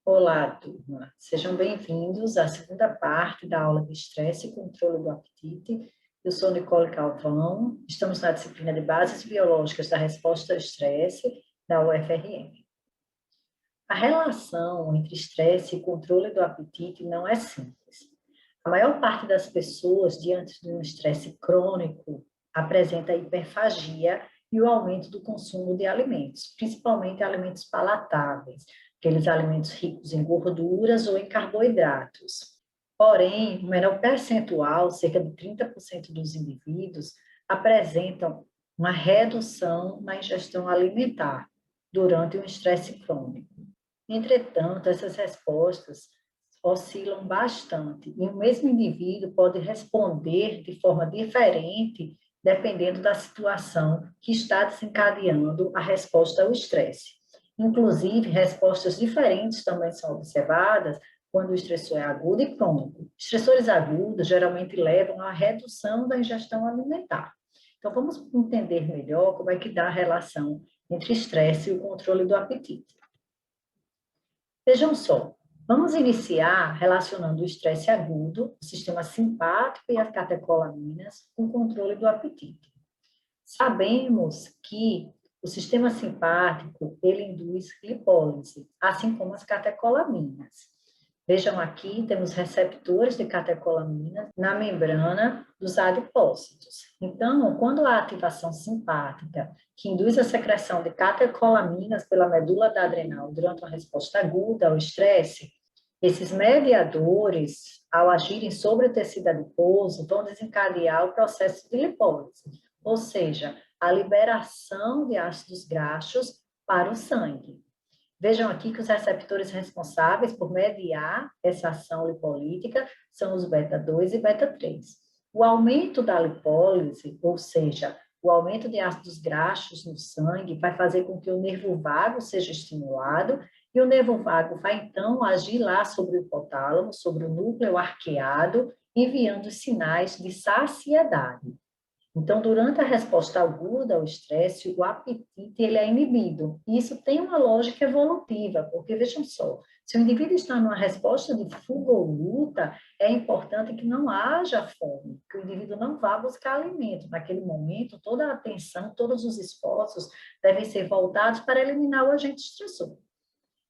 Olá, turma. Sejam bem-vindos à segunda parte da aula de estresse e controle do apetite. Eu sou Nicole Calvão, estamos na disciplina de Bases Biológicas da Resposta ao Estresse da UFRN. A relação entre estresse e controle do apetite não é simples. A maior parte das pessoas, diante de um estresse crônico, apresenta hiperfagia e o aumento do consumo de alimentos, principalmente alimentos palatáveis, aqueles alimentos ricos em gorduras ou em carboidratos. Porém, o menor percentual, cerca de 30% dos indivíduos, apresentam uma redução na ingestão alimentar durante um estresse crônico. Entretanto, essas respostas oscilam bastante e o mesmo indivíduo pode responder de forma diferente dependendo da situação que está desencadeando a resposta ao estresse. Inclusive, respostas diferentes também são observadas quando o estressor é agudo e crônico. Estressores agudos geralmente levam à redução da ingestão alimentar. Então, vamos entender melhor como é que dá a relação entre estresse e o controle do apetite. Vejam só, vamos iniciar relacionando o estresse agudo, o sistema simpático e as catecolaminas com o controle do apetite. Sabemos que o sistema simpático, ele induz lipólise, assim como as catecolaminas. Vejam aqui, temos receptores de catecolaminas na membrana dos adipócitos. Então, quando há ativação simpática, que induz a secreção de catecolaminas pela medula da adrenal durante uma resposta aguda ao estresse, esses mediadores, ao agirem sobre o tecido adiposo, vão desencadear o processo de lipólise, ou seja, a liberação de ácidos graxos para o sangue. Vejam aqui que os receptores responsáveis por mediar essa ação lipolítica são os beta-2 e beta-3. O aumento da lipólise, ou seja, o aumento de ácidos graxos no sangue, vai fazer com que o nervo vago seja estimulado e o nervo vago vai, então, agir lá sobre o hipotálamo, sobre o núcleo arqueado, enviando sinais de saciedade. Então, durante a resposta aguda ao estresse, o apetite ele é inibido. E isso tem uma lógica evolutiva, porque, vejam só, se o indivíduo está numa resposta de fuga ou luta, é importante que não haja fome, que o indivíduo não vá buscar alimento. Naquele momento, toda a atenção, todos os esforços devem ser voltados para eliminar o agente estressor.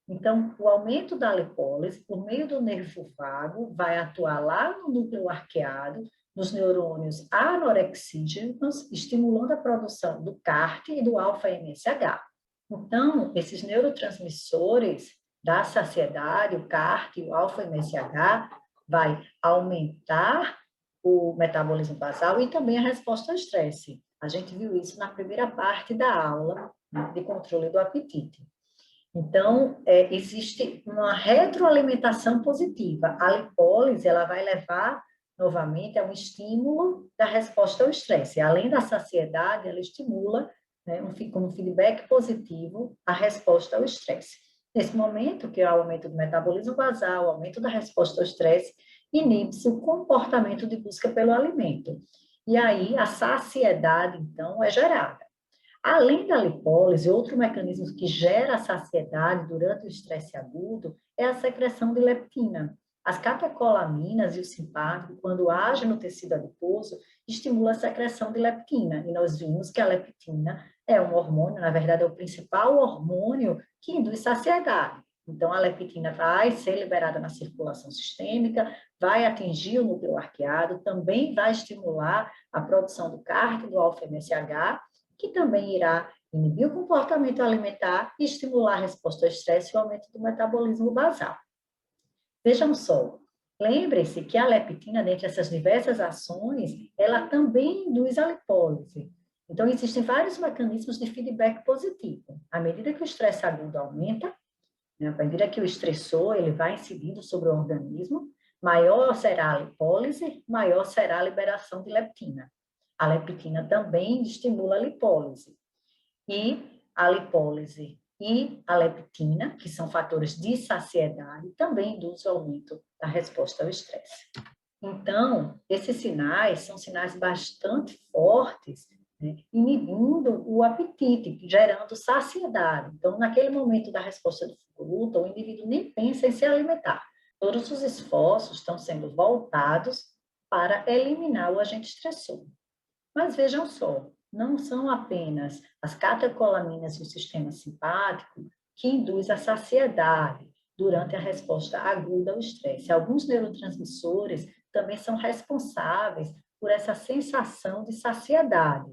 Então, o aumento da lipólise, por meio do nervo vago, vai atuar lá no núcleo arqueado, nos neurônios anorexígenos, estimulando a produção do CART e do alfa-MSH. Então, esses neurotransmissores da saciedade, o CART e o alfa-MSH, vai aumentar o metabolismo basal e também a resposta ao estresse. A gente viu isso na primeira parte da aula de controle do apetite. Então, existe uma retroalimentação positiva. A lipólise, ela vai levar, novamente, a um estímulo da resposta ao estresse. Além da saciedade, ela estimula, né, com um feedback positivo, a resposta ao estresse. Nesse momento, que é o aumento do metabolismo basal, o aumento da resposta ao estresse, inibe-se o comportamento de busca pelo alimento. E aí, a saciedade, então, é gerada. Além da lipólise, outro mecanismo que gera a saciedade durante o estresse agudo é a secreção de leptina. As catecolaminas e o simpático, quando agem no tecido adiposo, estimulam a secreção de leptina. E nós vimos que a leptina é um hormônio, na verdade é o principal hormônio que induz saciedade. Então, a leptina vai ser liberada na circulação sistêmica, vai atingir o núcleo arqueado, também vai estimular a produção do CART e do alfa-MSH, que também irá inibir o comportamento alimentar e estimular a resposta ao estresse e o aumento do metabolismo basal. Vejam só, lembre-se que a leptina, dentre essas diversas ações, ela também induz a lipólise. Então, existem vários mecanismos de feedback positivo. À medida que o estresse agudo aumenta, né, à medida que o estressor ele vai incidindo sobre o organismo, maior será a lipólise, maior será a liberação de leptina. A leptina também estimula a lipólise. E a lipólise e a leptina, que são fatores de saciedade, também induzem o aumento da resposta ao estresse. Então, esses sinais são sinais bastante fortes né, inibindo o apetite, gerando saciedade. Então, naquele momento da resposta do fogo-luta, o indivíduo nem pensa em se alimentar. Todos os esforços estão sendo voltados para eliminar o agente estressor. Mas vejam só, não são apenas as catecolaminas e o sistema simpático que induz a saciedade durante a resposta aguda ao estresse. Alguns neurotransmissores também são responsáveis por essa sensação de saciedade.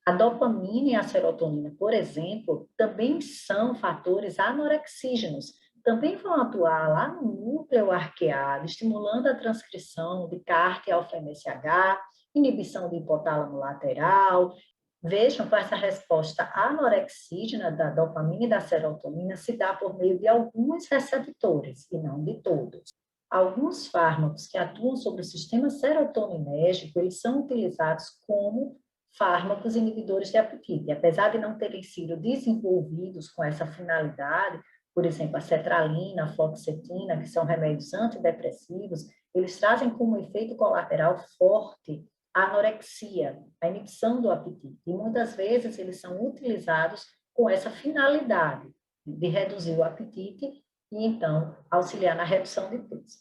A dopamina e a serotonina, por exemplo, também são fatores anorexígenos. Também vão atuar lá no núcleo arqueado, estimulando a transcrição de CART e alfa-MSH, inibição do hipotálamo lateral. Vejam que essa resposta anorexígena da dopamina e da serotonina se dá por meio de alguns receptores, e não de todos. Alguns fármacos que atuam sobre o sistema serotoninérgico, eles são utilizados como fármacos inibidores de apetite. Apesar de não terem sido desenvolvidos com essa finalidade, por exemplo, a cetralina, a fluoxetina, que são remédios antidepressivos, eles trazem como efeito colateral forte a anorexia, a inibição do apetite. E muitas vezes eles são utilizados com essa finalidade de reduzir o apetite e, então, auxiliar na redução de peso.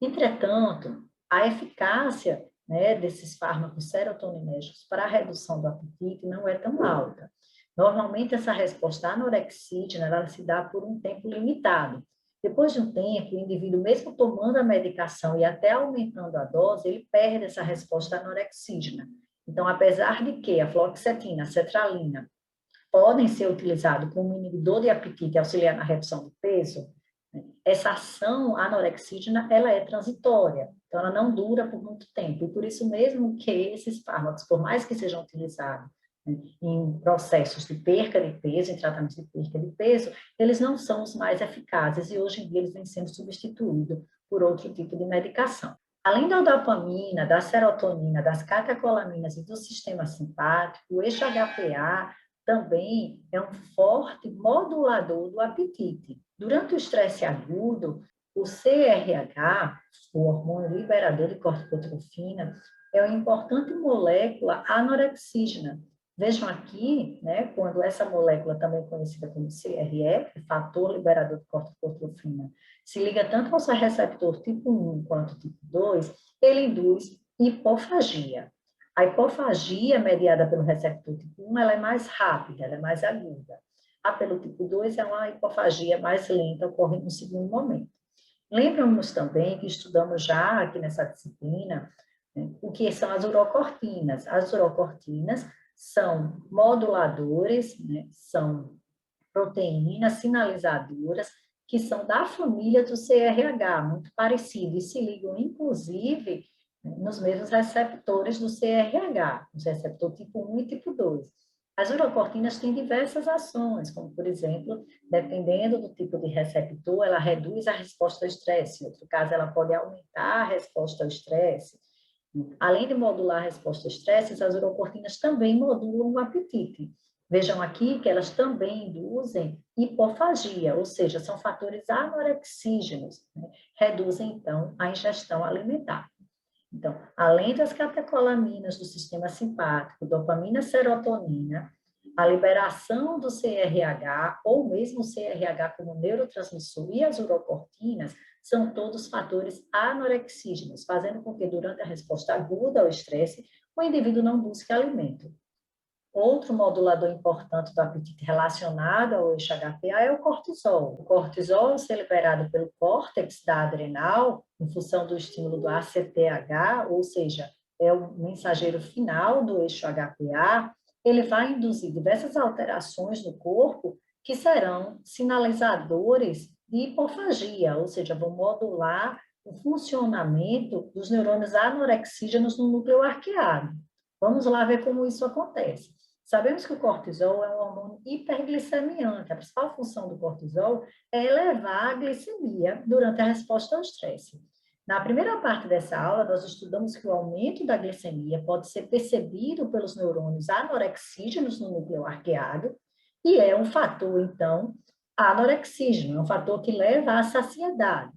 Entretanto, a eficácia, né, desses fármacos serotoninérgicos para a redução do apetite não é tão alta. Normalmente, essa resposta anorexígena ela se dá por um tempo limitado. Depois de um tempo, o indivíduo, mesmo tomando a medicação e até aumentando a dose, ele perde essa resposta anorexígena. Então, apesar de que a fluoxetina, a cetralina, podem ser utilizados como inibidor de apetite e auxiliar na redução do peso, essa ação anorexígena, ela é transitória, então ela não dura por muito tempo, e por isso mesmo que esses fármacos, por mais que sejam utilizados, né, em processos de perca de peso, em tratamentos de perca de peso, eles não são os mais eficazes, e hoje em dia eles vêm sendo substituídos por outro tipo de medicação. Além da dopamina, da serotonina, das catecolaminas e do sistema simpático, o eixo HPA também é um forte modulador do apetite. Durante o estresse agudo, o CRH, o hormônio liberador de corticotrofina, é uma importante molécula anorexígena. Vejam aqui, né, quando essa molécula, também conhecida como CRF, fator liberador de corticotrofina, se liga tanto ao seu receptor tipo 1 quanto tipo 2, ele induz hipofagia. A hipofagia mediada pelo receptor tipo 1, ela é mais rápida, ela é mais aguda. A pelo tipo 2 é uma hipofagia mais lenta, ocorre no segundo momento. Lembramos também que estudamos já aqui nessa disciplina, né, o que são as urocortinas. As urocortinas são moduladores, né, são proteínas sinalizadoras que são da família do CRH, muito parecido, e se ligam, inclusive, nos mesmos receptores do CRH, os receptores tipo 1 e tipo 2. As urocortinas têm diversas ações, como, por exemplo, dependendo do tipo de receptor, ela reduz a resposta ao estresse. Em outro caso, ela pode aumentar a resposta ao estresse. Além de modular a resposta ao estresse, as urocortinas também modulam o apetite. Vejam aqui que elas também induzem hipofagia, ou seja, são fatores anorexígenos, né? Reduzem, então, a ingestão alimentar. Então, além das catecolaminas do sistema simpático, dopamina, serotonina, a liberação do CRH, ou mesmo o CRH como neurotransmissor e as urocortinas, são todos fatores anorexígenos, fazendo com que durante a resposta aguda ao estresse, o indivíduo não busque alimento. Outro modulador importante do apetite relacionado ao eixo HPA é o cortisol. O cortisol, ao ser liberado pelo córtex da adrenal, em função do estímulo do ACTH, ou seja, é o mensageiro final do eixo HPA, ele vai induzir diversas alterações no corpo que serão sinalizadores de hipofagia, ou seja, vão modular o funcionamento dos neurônios anorexígenos no núcleo arqueado. Vamos lá ver como isso acontece. Sabemos que o cortisol é um hormônio hiperglicemiante. A principal função do cortisol é elevar a glicemia durante a resposta ao estresse. Na primeira parte dessa aula, nós estudamos que o aumento da glicemia pode ser percebido pelos neurônios anorexígenos no núcleo arqueado e é um fator, então, anorexígeno, é um fator que leva à saciedade.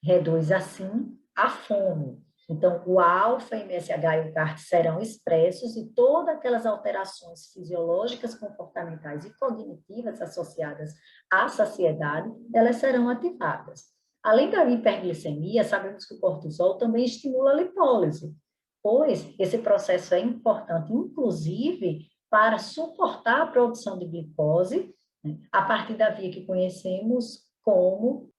Reduz, assim, a fome. Então, o alfa, MSH e o CART serão expressos e todas aquelas alterações fisiológicas, comportamentais e cognitivas associadas à saciedade, elas serão ativadas. Além da hiperglicemia, sabemos que o cortisol também estimula a lipólise, pois esse processo é importante, inclusive, para suportar a produção de glicose, né, a partir da via que conhecemos como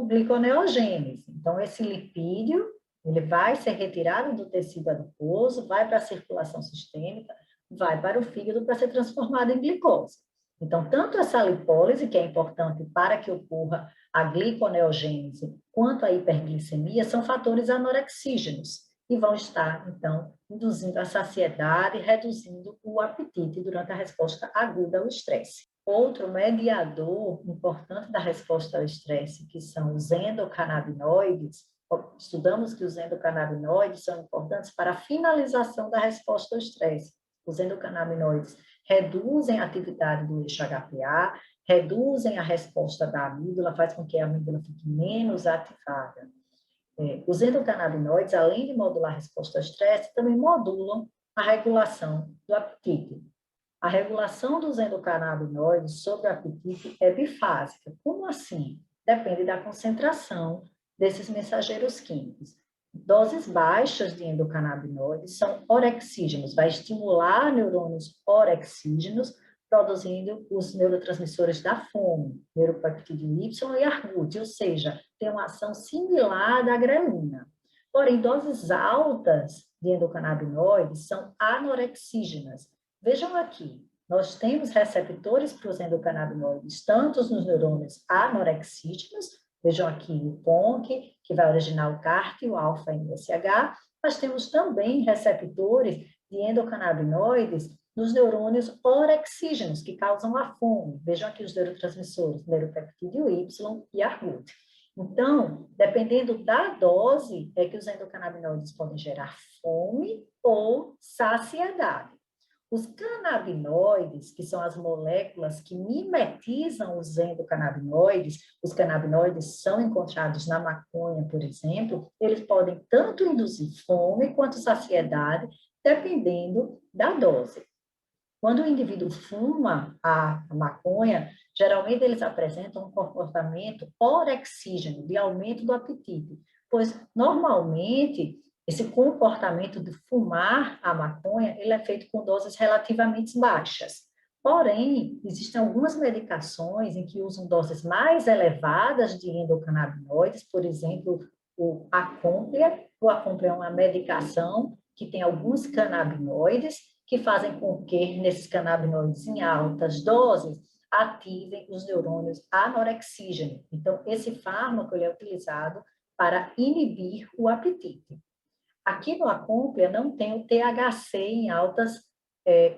gliconeogênese. Então, esse lipídio ele vai ser retirado do tecido adiposo, vai para a circulação sistêmica, vai para o fígado para ser transformado em glicose. Então, tanto essa lipólise, que é importante para que ocorra a gliconeogênese, quanto a hiperglicemia, são fatores anorexígenos e vão estar, então, induzindo a saciedade e reduzindo o apetite durante a resposta aguda ao estresse. Outro mediador importante da resposta ao estresse, que são os endocannabinoides, estudamos que os endocannabinoides são importantes para a finalização da resposta ao estresse. Os endocannabinoides reduzem a atividade do eixo HPA, reduzem a resposta da amígdala, faz com que a amígdala fique menos ativada. Os endocannabinoides, além de modular a resposta ao estresse, também modulam a regulação do apetite. A regulação dos endocannabinoides sobre o apetite é bifásica. Como assim? Depende da concentração desses mensageiros químicos. Doses baixas de endocannabinoides são orexígenos, vai estimular neurônios orexígenos, produzindo os neurotransmissores da fome, neuropeptídeo Y e ARGUT, ou seja, tem uma ação similar à grelina. Porém, doses altas de endocannabinoides são anorexígenas. Vejam aqui, nós temos receptores para os endocannabinoides, tanto nos neurônios anorexígenos, vejam aqui o PONC, que vai originar o CART e o alfa-MSH, mas temos também receptores de endocannabinoides nos neurônios orexígenos, que causam a fome. Vejam aqui os neurotransmissores, neuropeptídeo Y e ARGUT. Então, dependendo da dose, é que os endocannabinoides podem gerar fome ou saciedade. Os canabinoides, que são as moléculas que mimetizam os endocannabinoides, os canabinoides são encontrados na maconha, por exemplo, eles podem tanto induzir fome quanto saciedade, dependendo da dose. Quando o indivíduo fuma a maconha, geralmente eles apresentam um comportamento orexígeno, de aumento do apetite, pois normalmente esse comportamento de fumar a maconha, ele é feito com doses relativamente baixas. Porém, existem algumas medicações em que usam doses mais elevadas de endocannabinoides, por exemplo, o Acomplia. O Acomplia é uma medicação que tem alguns canabinoides que fazem com que, nesses canabinoides em altas doses, ativem os neurônios anorexígenos. Então, esse fármaco ele é utilizado para inibir o apetite. Aqui no Acomplia não tem o THC em altas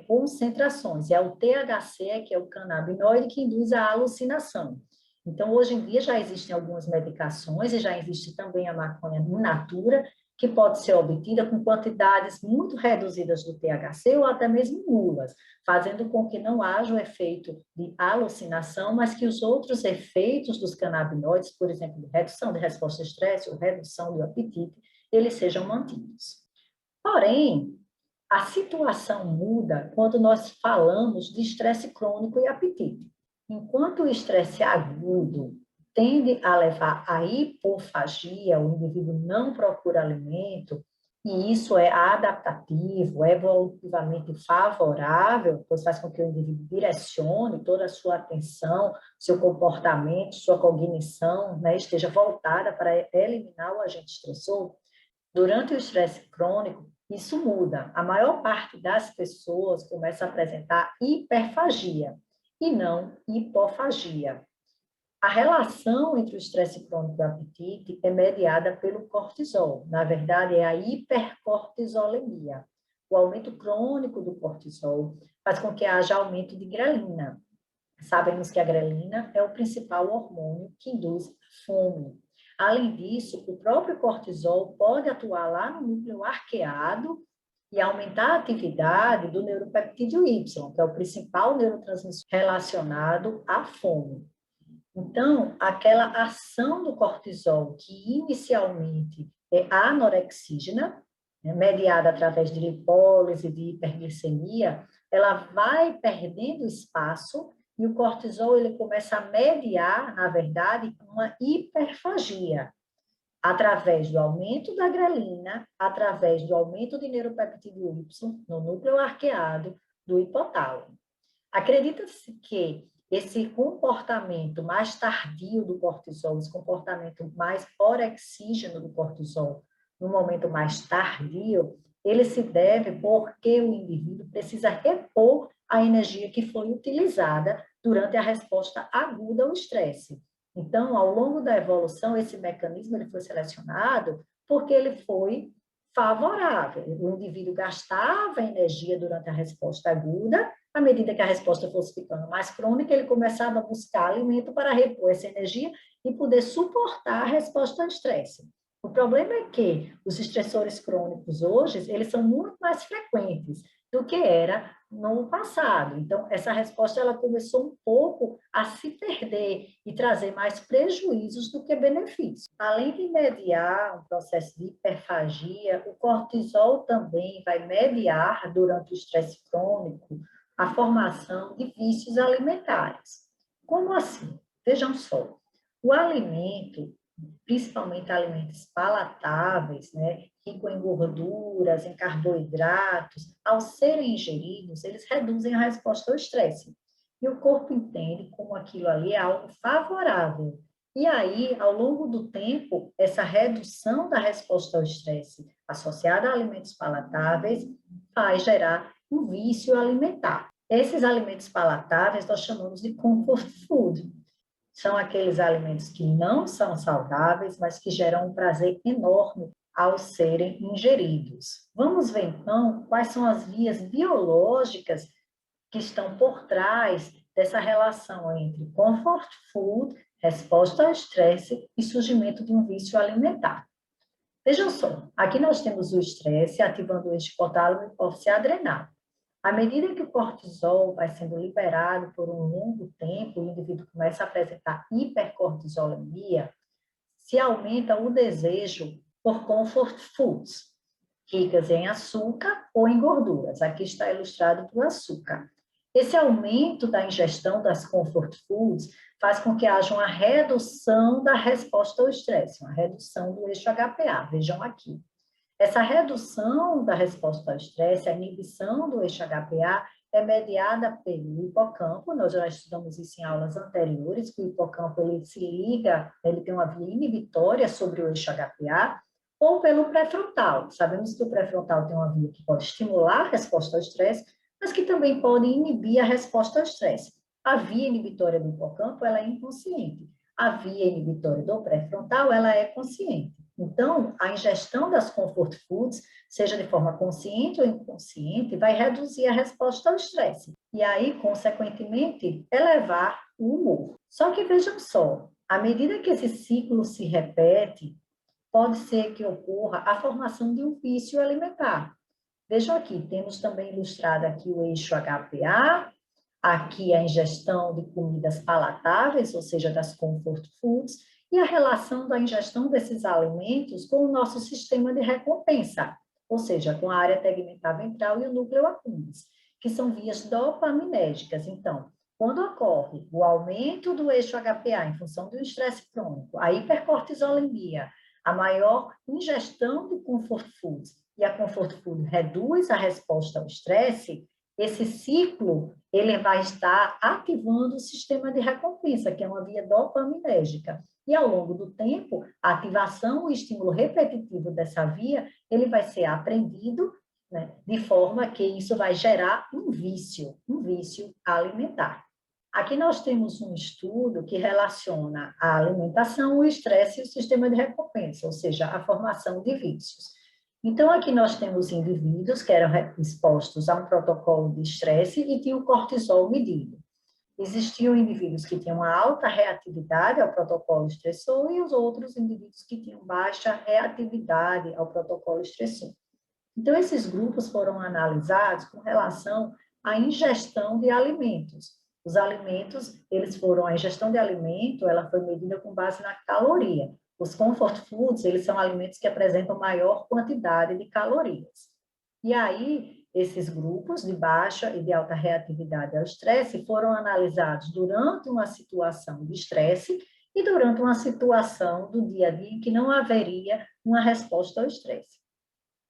concentrações, é o THC, que é o canabinoide, que induz a alucinação. Então, hoje em dia já existem algumas medicações e já existe também a maconha in natura, que pode ser obtida com quantidades muito reduzidas do THC ou até mesmo nulas, fazendo com que não haja o efeito de alucinação, mas que os outros efeitos dos canabinoides, por exemplo, de redução de resposta ao estresse ou redução do apetite, eles sejam mantidos. Porém, a situação muda quando nós falamos de estresse crônico e apetite. Enquanto o estresse agudo tende a levar à hipofagia, o indivíduo não procura alimento, e isso é adaptativo, é evolutivamente favorável, pois faz com que o indivíduo direcione toda a sua atenção, seu comportamento, sua cognição, né, esteja voltada para eliminar o agente estressor. Durante o estresse crônico, isso muda. A maior parte das pessoas começa a apresentar hiperfagia e não hipofagia. A relação entre o estresse crônico e o apetite é mediada pelo cortisol. Na verdade, é a hipercortisolemia. O aumento crônico do cortisol faz com que haja aumento de grelina. Sabemos que a grelina é o principal hormônio que induz fome. Além disso, o próprio cortisol pode atuar lá no núcleo arqueado e aumentar a atividade do neuropeptídeo Y, que é o principal neurotransmissor relacionado à fome. Então, aquela ação do cortisol, que inicialmente é anorexígena, né, mediada através de lipólise, de hiperglicemia, ela vai perdendo espaço e o cortisol ele começa a mediar, na verdade, uma hiperfagia, através do aumento da grelina, através do aumento de neuropeptídeo Y no núcleo arqueado do hipotálamo. Acredita-se que esse comportamento mais tardio do cortisol, esse comportamento mais orexígeno do cortisol, no momento mais tardio, ele se deve porque o indivíduo precisa repor a energia que foi utilizada durante a resposta aguda ao estresse. Então, ao longo da evolução, esse mecanismo ele foi selecionado porque ele foi favorável. O indivíduo gastava energia durante a resposta aguda, à medida que a resposta fosse ficando mais crônica, ele começava a buscar alimento para repor essa energia e poder suportar a resposta ao estresse. O problema é que os estressores crônicos hoje, eles são muito mais frequentes do que era no passado. Então, essa resposta ela começou um pouco a se perder e trazer mais prejuízos do que benefícios. Além de mediar um processo de hiperfagia, o cortisol também vai mediar, durante o estresse crônico, a formação de vícios alimentares. Como assim? Vejam só, o alimento, principalmente alimentos palatáveis, né, rico em gorduras, em carboidratos, ao serem ingeridos, eles reduzem a resposta ao estresse. E o corpo entende como aquilo ali é algo favorável. E aí, ao longo do tempo, essa redução da resposta ao estresse associada a alimentos palatáveis faz gerar um vício alimentar. Esses alimentos palatáveis nós chamamos de comfort food. São aqueles alimentos que não são saudáveis, mas que geram um prazer enorme ao serem ingeridos. Vamos ver, então, quais são as vias biológicas que estão por trás dessa relação entre comfort food, resposta ao estresse e surgimento de um vício alimentar. Vejam só, aqui nós temos o estresse ativando o eixo hipotálamo e hipófise adrenal. À medida que o cortisol vai sendo liberado por um longo tempo, o indivíduo começa a apresentar hipercortisolemia, se aumenta o desejo por comfort foods, ricas em açúcar ou em gorduras. Aqui está ilustrado para o açúcar. Esse aumento da ingestão das comfort foods faz com que haja uma redução da resposta ao estresse, uma redução do eixo HPA. Vejam aqui. Essa redução da resposta ao estresse, a inibição do eixo HPA, é mediada pelo hipocampo. Nós já estudamos isso em aulas anteriores, que o hipocampo ele se liga, ele tem uma via inibitória sobre o eixo HPA, ou pelo pré-frontal. Sabemos que o pré-frontal tem uma via que pode estimular a resposta ao estresse, mas que também pode inibir a resposta ao estresse. A via inibitória do hipocampo ela é inconsciente. A via inibitória do pré-frontal ela é consciente. Então, a ingestão das comfort foods, seja de forma consciente ou inconsciente, vai reduzir a resposta ao estresse. E aí, consequentemente, elevar o humor. Só que vejam só, à medida que esse ciclo se repete, pode ser que ocorra a formação de um vício alimentar. Vejam aqui, temos também ilustrado aqui o eixo HPA, aqui a ingestão de comidas palatáveis, ou seja, das comfort foods, e a relação da ingestão desses alimentos com o nosso sistema de recompensa, ou seja, com a área tegmentar ventral e o núcleo accumbens, que são vias dopaminérgicas. Então, quando ocorre o aumento do eixo HPA em função do estresse crônico, a hipercortisolemia, a maior ingestão de comfort foods e a comfort food reduz a resposta ao estresse, esse ciclo ele vai estar ativando o sistema de recompensa, que é uma via dopaminérgica. E ao longo do tempo, a ativação, o estímulo repetitivo dessa via, ele vai ser aprendido, né, de forma que isso vai gerar um vício alimentar. Aqui nós temos um estudo que relaciona a alimentação, o estresse e o sistema de recompensa, ou seja, a formação de vícios. Então, aqui nós temos indivíduos que eram expostos a um protocolo de estresse e tinham o cortisol medido. Existiam indivíduos que tinham uma alta reatividade ao protocolo estressor e os outros indivíduos que tinham baixa reatividade ao protocolo estressor. Então, esses grupos foram analisados com relação à ingestão de alimentos. Os alimentos, a ingestão de alimento, ela foi medida com base na caloria. Os comfort foods, eles são alimentos que apresentam maior quantidade de calorias. E aí, esses grupos de baixa e de alta reatividade ao estresse foram analisados durante uma situação de estresse e durante uma situação do dia a dia em que não haveria uma resposta ao estresse.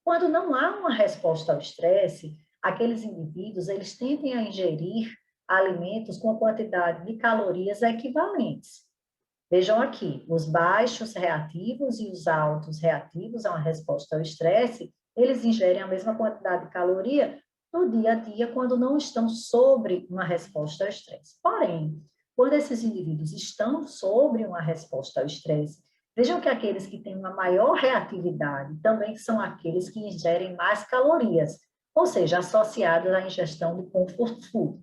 Quando não há uma resposta ao estresse, aqueles indivíduos, eles tendem a ingerir alimentos com quantidade de calorias equivalentes. Vejam aqui, os baixos reativos e os altos reativos a uma resposta ao estresse, eles ingerem a mesma quantidade de caloria no dia a dia quando não estão sobre uma resposta ao estresse. Porém, quando esses indivíduos estão sobre uma resposta ao estresse, vejam que aqueles que têm uma maior reatividade também são aqueles que ingerem mais calorias, ou seja, associados à ingestão de comfort food.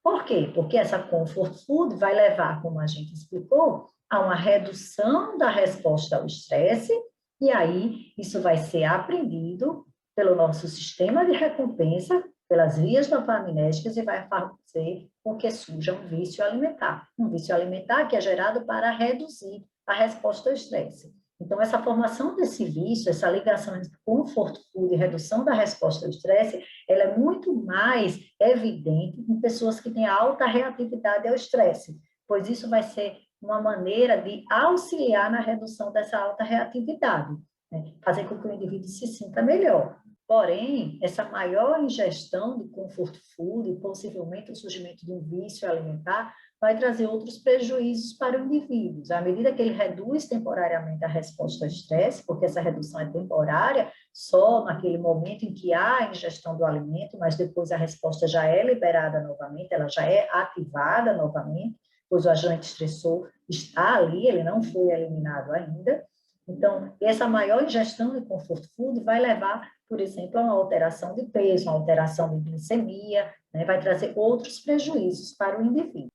Por quê? Porque essa comfort food vai levar, como a gente explicou, a uma redução da resposta ao estresse, e aí isso vai ser aprendido pelo nosso sistema de recompensa, pelas vias dopaminérgicas, e vai fazer com que surja um vício alimentar. Um vício alimentar que é gerado para reduzir a resposta ao estresse. Então, essa formação desse vício, essa ligação entre comfort food e redução da resposta ao estresse, ela é muito mais evidente em pessoas que têm alta reatividade ao estresse, pois isso vai ser uma maneira de auxiliar na redução dessa alta reatividade, né? Fazer com que o indivíduo se sinta melhor. Porém, essa maior ingestão de comfort food e possivelmente o surgimento de um vício alimentar vai trazer outros prejuízos para o indivíduo. À medida que ele reduz temporariamente a resposta ao estresse, porque essa redução é temporária, só naquele momento em que há a ingestão do alimento, mas depois a resposta já é liberada novamente, ela já é ativada novamente, pois o agente estressor está ali, ele não foi eliminado ainda. Então, essa maior ingestão de comfort food vai levar, por exemplo, a uma alteração de peso, uma alteração de glicemia, né? Vai trazer outros prejuízos para o indivíduo.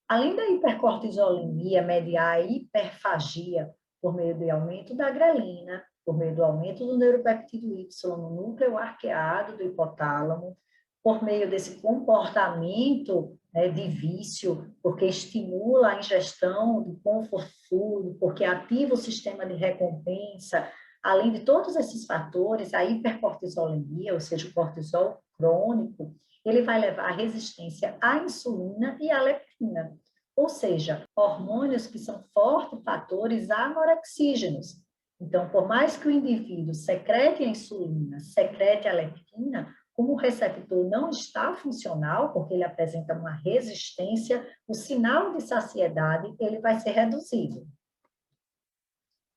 Além da hipercortisolemia mediar a hiperfagia por meio do aumento da grelina, por meio do aumento do neuropeptídeo Y no núcleo arqueado do hipotálamo, por meio desse comportamento, né, de vício, porque estimula a ingestão do comfort food, porque ativa o sistema de recompensa, além de todos esses fatores, a hipercortisolemia, ou seja, o cortisol crônico, ele vai levar à resistência à insulina e à leptina, ou seja, hormônios que são fortes fatores anorexígenos. Então, por mais que o indivíduo secrete a insulina, secrete a leptina, como o receptor não está funcional, porque ele apresenta uma resistência, o sinal de saciedade ele vai ser reduzido.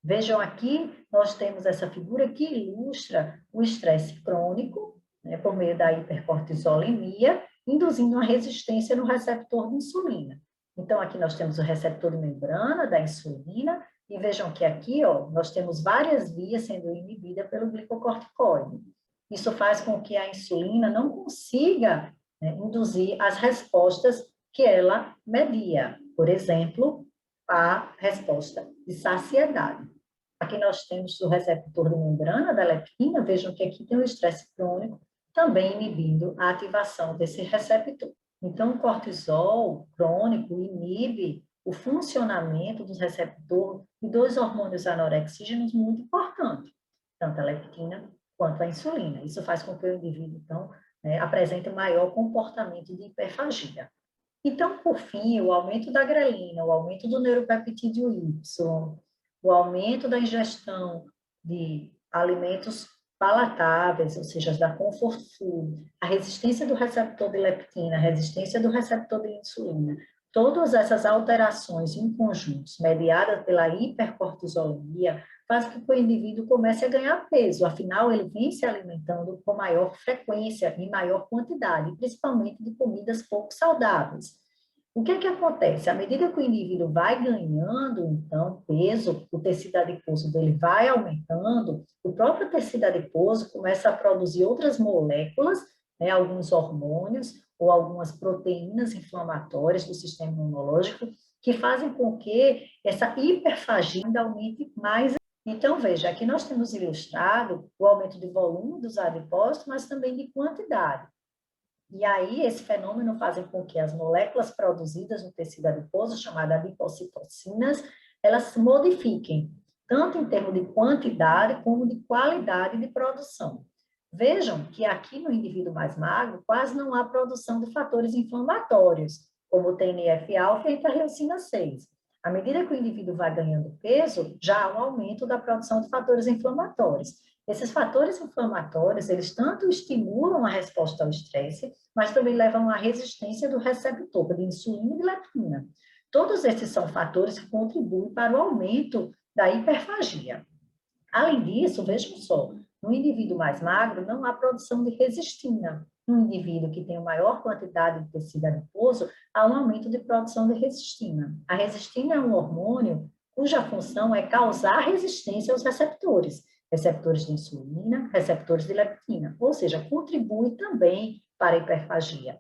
Vejam aqui, nós temos essa figura que ilustra o estresse crônico, né, por meio da hipercortisolemia, induzindo uma resistência no receptor de insulina. Então, aqui nós temos o receptor de membrana da insulina, e vejam que aqui, ó, nós temos várias vias sendo inibidas pelo glicocorticoide. Isso faz com que a insulina não consiga, né, induzir as respostas que ela media. Por exemplo, a resposta de saciedade. Aqui nós temos o receptor de membrana da leptina, vejam que aqui tem o estresse crônico, também inibindo a ativação desse receptor. Então, o cortisol crônico inibe o funcionamento dos receptores de dois hormônios anorexígenos muito importantes, tanto a leptina quanto a insulina. Isso faz com que o indivíduo, então, apresente maior comportamento de hiperfagia. Então, por fim, o aumento da grelina, o aumento do neuropeptídeo Y, o aumento da ingestão de alimentos palatáveis, ou seja, da comfort food, a resistência do receptor de leptina, a resistência do receptor de insulina, todas essas alterações em conjuntos, mediadas pela hipercortisolemia, faz com que o indivíduo comece a ganhar peso, afinal, ele vem se alimentando com maior frequência, em maior quantidade, principalmente de comidas pouco saudáveis. O que é que acontece? À medida que o indivíduo vai ganhando, então, peso, o tecido adiposo dele vai aumentando, o próprio tecido adiposo começa a produzir outras moléculas, né, alguns hormônios ou algumas proteínas inflamatórias do sistema imunológico, que fazem com que essa hiperfagia ainda aumente mais. Então, veja, aqui nós temos ilustrado o aumento de volume dos adipócitos, mas também de quantidade. E aí, esse fenômeno faz com que as moléculas produzidas no tecido adiposo, chamadas adipocitocinas, elas se modifiquem, tanto em termos de quantidade como de qualidade de produção. Vejam que aqui no indivíduo mais magro, quase não há produção de fatores inflamatórios, como o TNF-alfa e a interleucina 6. À medida que o indivíduo vai ganhando peso, já há um aumento da produção de fatores inflamatórios. Esses fatores inflamatórios, eles tanto estimulam a resposta ao estresse, mas também levam à resistência do receptor de insulina e de leptina. Todos esses são fatores que contribuem para o aumento da hiperfagia. Além disso, vejam só, no indivíduo mais magro não há produção de resistina. No indivíduo que tem maior quantidade de tecido adiposo, há um aumento de produção de resistina. A resistina é um hormônio cuja função é causar resistência aos receptores de insulina, receptores de leptina, ou seja, contribui também para a hiperfagia.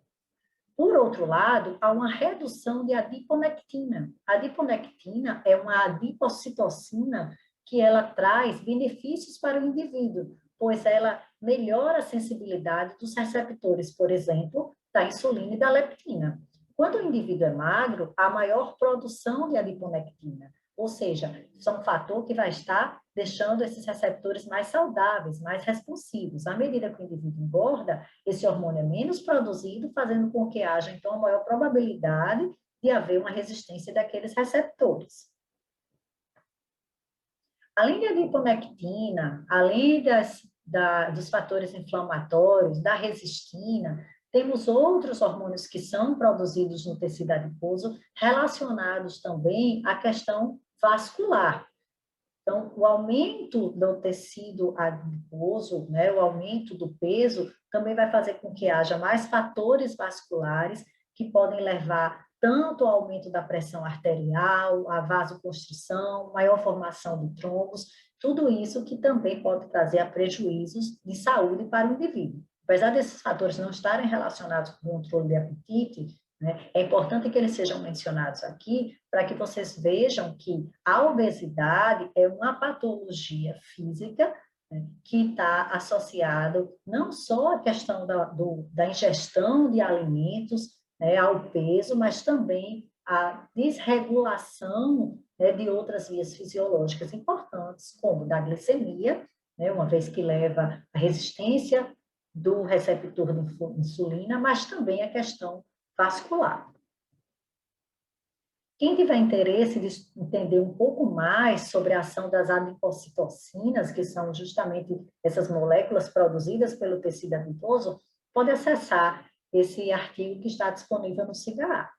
Por outro lado, há uma redução de adiponectina. A adiponectina é uma adipocitocina que ela traz benefícios para o indivíduo, pois ela melhora a sensibilidade dos receptores, por exemplo, da insulina e da leptina. Quando o indivíduo é magro, há maior produção de adiponectina, ou seja, isso é um fator que vai estar deixando esses receptores mais saudáveis, mais responsivos. À medida que o indivíduo engorda, esse hormônio é menos produzido, fazendo com que haja, então, a maior probabilidade de haver uma resistência daqueles receptores. Além da adiponectina, além dos fatores inflamatórios, da resistina, temos outros hormônios que são produzidos no tecido adiposo relacionados também à questão vascular. Então, o aumento do tecido adiposo, né, o aumento do peso, também vai fazer com que haja mais fatores vasculares que podem levar tanto ao aumento da pressão arterial, a vasoconstrição, maior formação de trombos, tudo isso que também pode trazer a prejuízos de saúde para o indivíduo. Apesar desses fatores não estarem relacionados com o controle de apetite, né, é importante que eles sejam mencionados aqui para que vocês vejam que a obesidade é uma patologia física, né, que está associado não só à questão da ingestão de alimentos, né, ao peso, mas também à desregulação, né, de outras vias fisiológicas importantes, como da glicemia, né, uma vez que leva à resistência do receptor de insulina, mas também a questão vascular. Quem tiver interesse de entender um pouco mais sobre a ação das adipocitocinas, que são justamente essas moléculas produzidas pelo tecido adiposo, pode acessar esse artigo que está disponível no CIGA.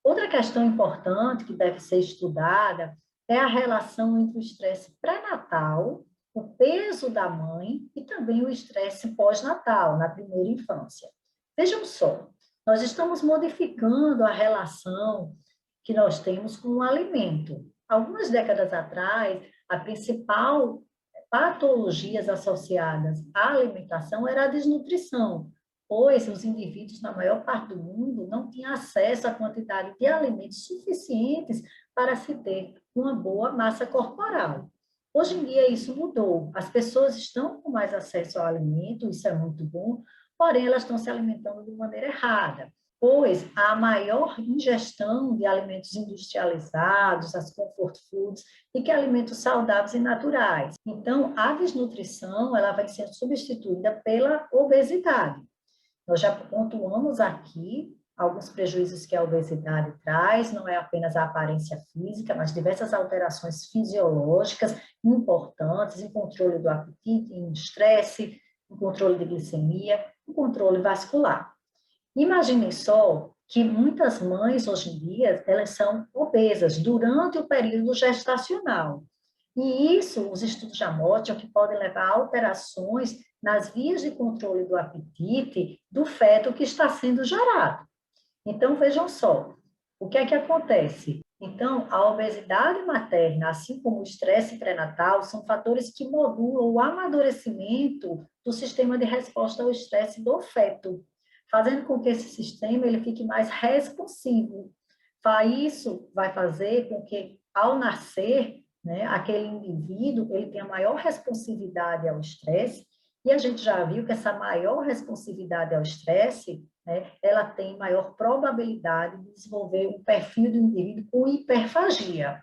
Outra questão importante que deve ser estudada é a relação entre o estresse pré-natal, o peso da mãe e também o estresse pós-natal, na primeira infância. Vejam só, nós estamos modificando a relação que nós temos com o alimento. Algumas décadas atrás, a principal patologias associadas à alimentação era a desnutrição, pois os indivíduos, na maior parte do mundo, não tinham acesso à quantidade de alimentos suficientes para se ter uma boa massa corporal. Hoje em dia isso mudou, as pessoas estão com mais acesso ao alimento, isso é muito bom, porém elas estão se alimentando de maneira errada, pois há maior ingestão de alimentos industrializados, as comfort foods, e que alimentos saudáveis e naturais. Então, a desnutrição ela vai ser substituída pela obesidade. Nós já pontuamos aqui alguns prejuízos que a obesidade traz, não é apenas a aparência física, mas diversas alterações fisiológicas importantes em controle do apetite, em estresse, em controle de glicemia, em controle vascular. Imaginem só que muitas mães, hoje em dia, elas são obesas durante o período gestacional. E isso, os estudos já mostram que podem levar a alterações nas vias de controle do apetite do feto que está sendo gerado. Então, vejam só, o que é que acontece? Então, a obesidade materna, assim como o estresse pré-natal, são fatores que modulam o amadurecimento do sistema de resposta ao estresse do feto, fazendo com que esse sistema ele fique mais responsivo. Isso vai fazer com que, ao nascer, né, aquele indivíduo ele tenha maior responsividade ao estresse E a gente já viu que essa maior responsividade ao estresse, né, ela tem maior probabilidade de desenvolver um perfil do indivíduo com hiperfagia.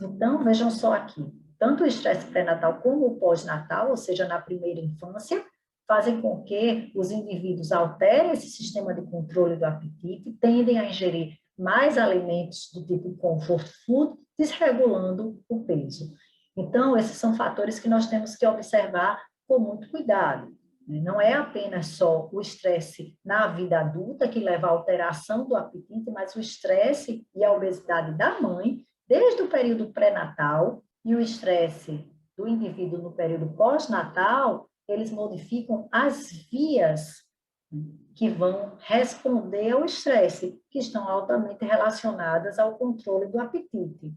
Então, vejam só aqui, tanto o estresse pré-natal como o pós-natal, ou seja, na primeira infância, fazem com que os indivíduos alterem esse sistema de controle do apetite, tendem a ingerir mais alimentos do tipo comfort food, desregulando o peso. Então, esses são fatores que nós temos que observar com muito cuidado. Não é apenas só o estresse na vida adulta que leva à alteração do apetite, mas o estresse e a obesidade da mãe, desde o período pré-natal, e o estresse do indivíduo no período pós-natal, eles modificam as vias que vão responder ao estresse, que estão altamente relacionadas ao controle do apetite.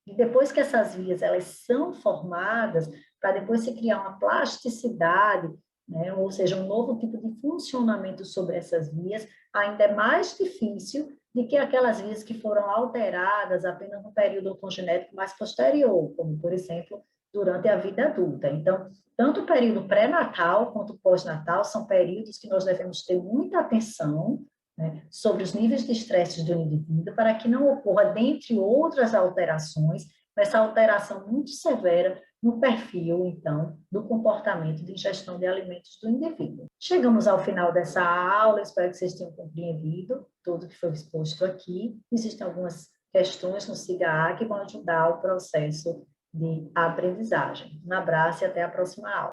E depois que essas vias elas são formadas, para depois se criar uma plasticidade, né, ou seja, um novo tipo de funcionamento sobre essas vias, ainda é mais difícil do que aquelas vias que foram alteradas apenas no período ontogenético mais posterior, como, por exemplo, durante a vida adulta. Então, tanto o período pré-natal quanto o pós-natal são períodos que nós devemos ter muita atenção, né, sobre os níveis de estresse do indivíduo, para que não ocorra, dentre outras alterações, essa alteração muito severa no perfil, então, do comportamento de ingestão de alimentos do indivíduo. Chegamos ao final dessa aula, espero que vocês tenham compreendido tudo que foi exposto aqui. Existem algumas questões no SIGA-A que vão ajudar o processo de aprendizagem. Um abraço e até a próxima aula.